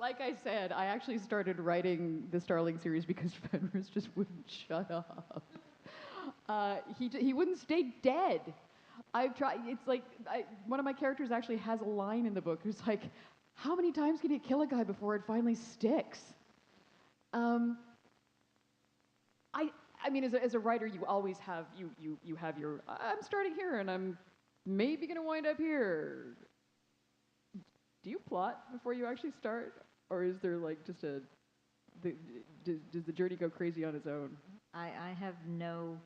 Like I said, I actually started writing the Starling series because Fenris just wouldn't shut up. He wouldn't stay dead. I've tried. It's like one of my characters actually has a line in the book. It's like, "How many times can you kill a guy before it finally sticks?" I mean, as a writer, you always have you have your. I'm starting here, and I'm maybe gonna wind up here. Do you plot before you actually start, or is there like just does the journey go crazy on its own? I have no.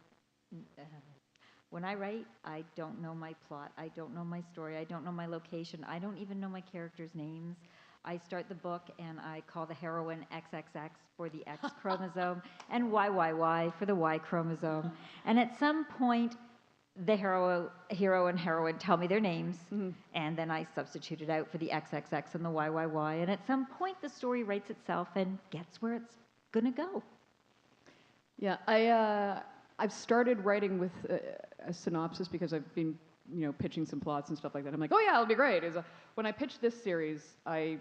When I write, I don't know my plot. I don't know my story. I don't know my location. I don't even know my characters' names. I start the book and I call the heroine XXX for the X chromosome and YYY for the Y chromosome. And at some point, the hero and heroine tell me their names, and then I substitute it out for the XXX and the YYY. And at some point, the story writes itself and gets where it's gonna go. Yeah, I've started writing with a synopsis because I've been, pitching some plots and stuff like that. I'm like, oh yeah, it'll be great. When I pitched this series, I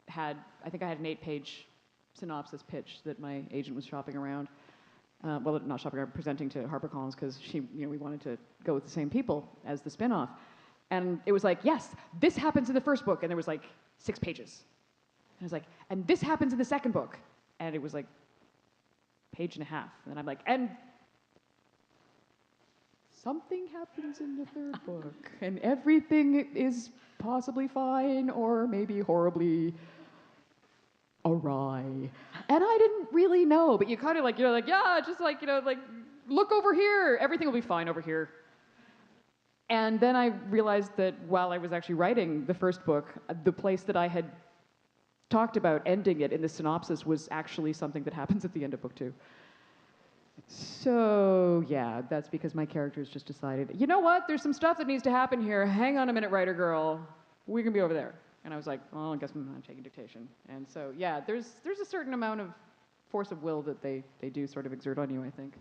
think I had an 8-page synopsis pitch that my agent was shopping around. Well, not shopping around, presenting to HarperCollins because we wanted to go with the same people as the spinoff. And it was like, yes, this happens in the first book, and there was like 6 pages. And I was like, and this happens in the second book, and it was like page and a half. And I'm like, and something happens in the third book, and everything is possibly fine or maybe horribly awry. And I didn't really know, but you kind of yeah, just look over here, everything will be fine over here. And then I realized that while I was actually writing the first book, the place that I had talked about ending it in the synopsis was actually something that happens at the end of book 2. So, yeah, that's because my characters just decided, you know what, there's some stuff that needs to happen here. Hang on a minute, writer girl. We can be over there. And I was like, well, I guess I'm taking dictation. And so, yeah, there's a certain amount of force of will that they do sort of exert on you, I think.